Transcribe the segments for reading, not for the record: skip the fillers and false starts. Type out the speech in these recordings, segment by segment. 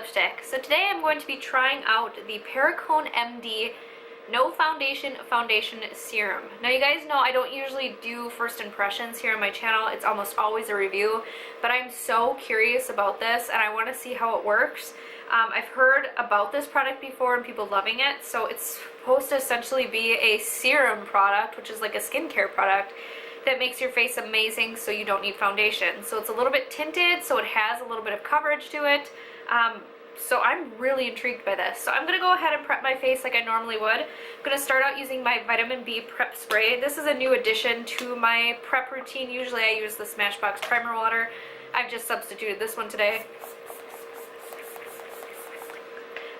lipstick. So today I'm going to be trying out the Perricone MD No Foundation Serum. Now you guys know I don't usually do first impressions here on my channel. It's almost always a review, but I'm so curious about this and I want to see how it works. I've heard about this product before and people loving it. So it's supposed to essentially be a serum product, which is like a skincare product that makes your face amazing so you don't need foundation. So it's a little bit tinted, so it has a little bit of coverage to it. So I'm really intrigued by this. So I'm going to go ahead and prep my face like I normally would. I'm going to start out using my vitamin B prep spray. This is a new addition to my prep routine. Usually I use the Smashbox primer water. I've just substituted this one today.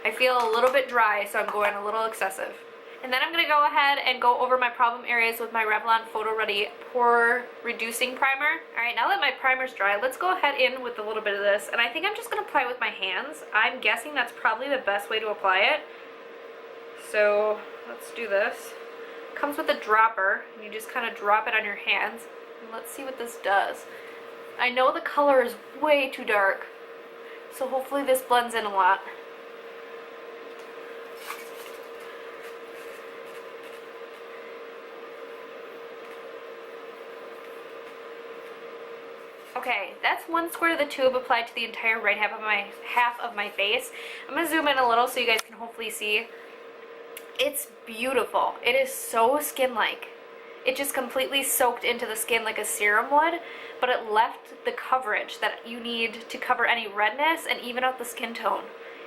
I feel a little bit dry, so I'm going a little excessive. And then I'm going to go ahead and go over my problem areas with my Revlon Photo Ready Pore Reducing Primer. Alright, now that my primer's dry, let's go ahead in with a little bit of this. And I think I'm just going to apply it with my hands. I'm guessing that's probably the best way to apply it. So let's do this. It comes with a dropper, and you just kind of drop it on your hands. And let's see what this does. I know the color is way too dark, so hopefully this blends in a lot. Okay, that's one squirt of the tube applied to the entire right half of my face. I'm going to zoom in a little so you guys can hopefully see. It's beautiful. It is so skin-like. It just completely soaked into the skin like a serum would, but it left the coverage that you need to cover any redness and even out the skin tone.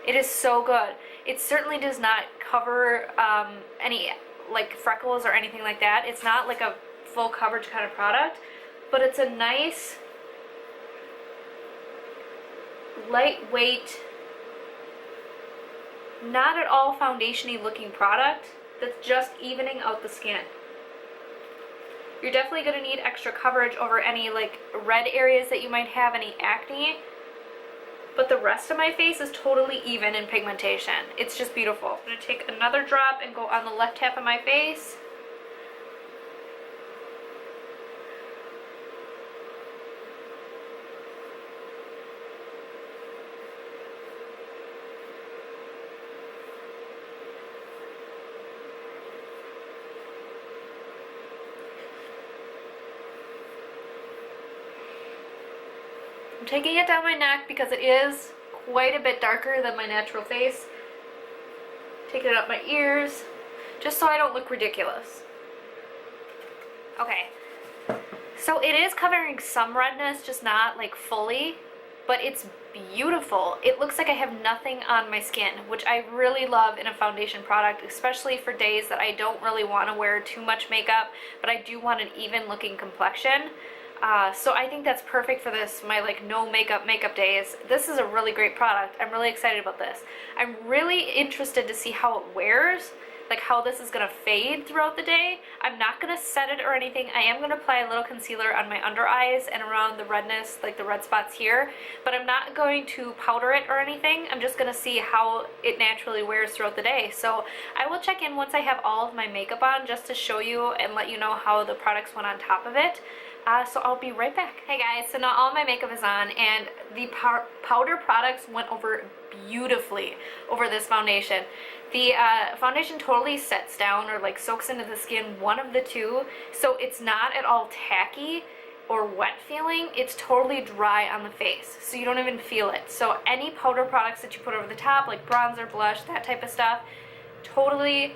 It is so good. It certainly does not cover any like freckles or anything like that. It's not like a full coverage kind of product, but it's a nice, lightweight, not at all foundation-y looking product that's just evening out the skin. You're definitely going to need extra coverage over any like red areas that you might have, any acne, but the rest of my face is totally even in pigmentation. It's just beautiful. I'm going to take another drop and go on the left half of my face. I'm taking it down my neck because it is quite a bit darker than my natural face. Taking it up my ears, just so I don't look ridiculous. Okay, so it is covering some redness, just not like fully, but it's beautiful. It looks like I have nothing on my skin, which I really love in a foundation product, especially for days that I don't really want to wear too much makeup, but I do want an even looking complexion. So I think that's perfect for this, my like no makeup days. This is a really great product. I'm really excited about this. I'm really interested to see how it wears, like how this is going to fade throughout the day. I'm not going to set it or anything. I am going to apply a little concealer on my under eyes and around the redness, like the red spots here, but I'm not going to powder it or anything. I'm just going to see how it naturally wears throughout the day. So I will check in once I have all of my makeup on just to show you and let you know how the products went on top of it. So I'll be right back. Hey guys, so now all my makeup is on and the powder products went over beautifully over this foundation. The foundation totally sets down or like soaks into the skin, one of the two, so it's not at all tacky or wet feeling. It's totally dry on the face, so you don't even feel it. So any powder products that you put over the top, like bronzer, blush, that type of stuff, totally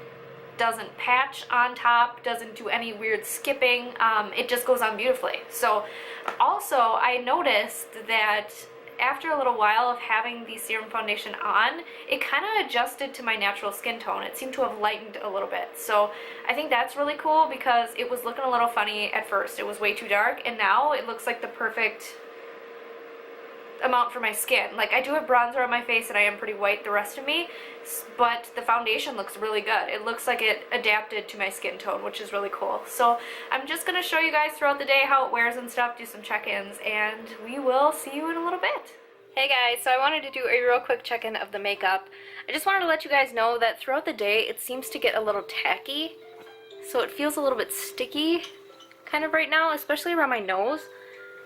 doesn't patch on top, doesn't do any weird skipping. It just goes on beautifully. So also I noticed that after a little while of having the serum foundation on, it kind of adjusted to my natural skin tone. It seemed to have lightened a little bit. So I think that's really cool because it was looking a little funny at first. It was way too dark, and now it looks like the perfect amount for my skin. Like I do have bronzer on my face and I am pretty white the rest of me, but the foundation looks really good. It looks like it adapted to my skin tone, which is really cool. So I'm just going to show you guys throughout the day how it wears and stuff, do some check-ins, and we will see you in a little bit. Hey guys, so I wanted to do a real quick check-in of the makeup. I just wanted to let you guys know that throughout the day it seems to get a little tacky, so it feels a little bit sticky kind of right now, especially around my nose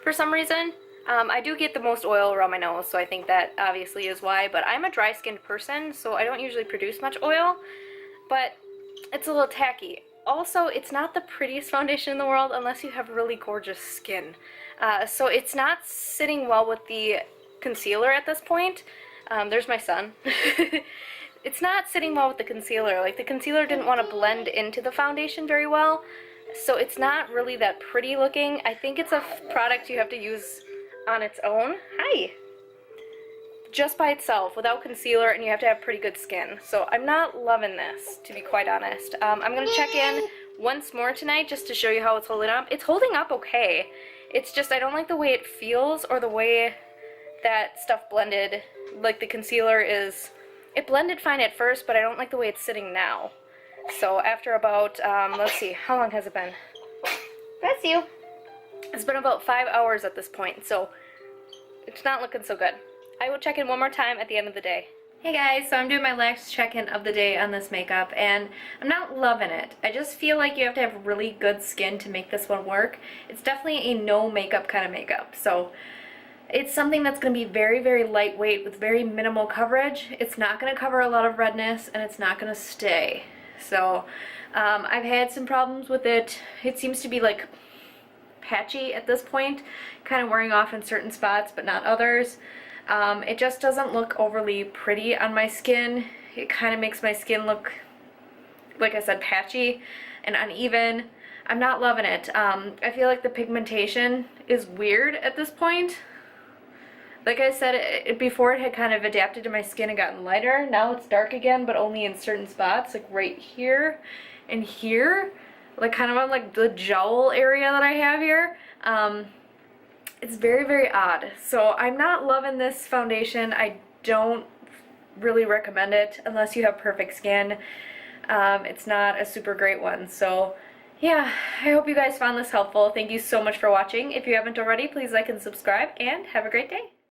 for some reason. I do get the most oil around my nose, so I think that obviously is why, but I'm a dry-skinned person, so I don't usually produce much oil, but it's a little tacky. Also, it's not the prettiest foundation in the world unless you have really gorgeous skin. So it's not sitting well with the concealer at this point. There's my son. It's not sitting well with the concealer. Like, the concealer didn't want to blend into the foundation very well, so it's not really that pretty looking. I think it's a product you have to use on its own. Hi! Just by itself, without concealer, and you have to have pretty good skin. So I'm not loving this, to be quite honest. I'm going to check in once more tonight just to show you how it's holding up. It's holding up okay. It's just I don't like the way it feels or the way that stuff blended. Like, the concealer is... It blended fine at first, but I don't like the way it's sitting now. So after about, let's see, how long has it been? Bless you. It's been about 5 hours at this point, so it's not looking so good. I will check in one more time at the end of the day. Hey guys, so I'm doing my last check-in of the day on this makeup, and I'm not loving it. I just feel like you have to have really good skin to make this one work. It's definitely a no makeup kind of makeup, so it's something that's going to be very, very lightweight with very minimal coverage. It's not going to cover a lot of redness, and it's not going to stay. So I've had some problems with it. It seems to be like patchy at this point, kind of wearing off in certain spots but not others. It just doesn't look overly pretty on my skin. It kind of makes my skin look, like I said, patchy and uneven. I'm not loving it. I feel like the pigmentation is weird at this point. Like I said, before it had kind of adapted to my skin and gotten lighter. Now it's dark again, but only in certain spots, like right here and here. Like kind of on like the jowl area that I have here. It's very, very odd. So I'm not loving this foundation. I don't really recommend it unless you have perfect skin. It's not a super great one. So yeah, I hope you guys found this helpful. Thank you so much for watching. If you haven't already, please like and subscribe, and have a great day.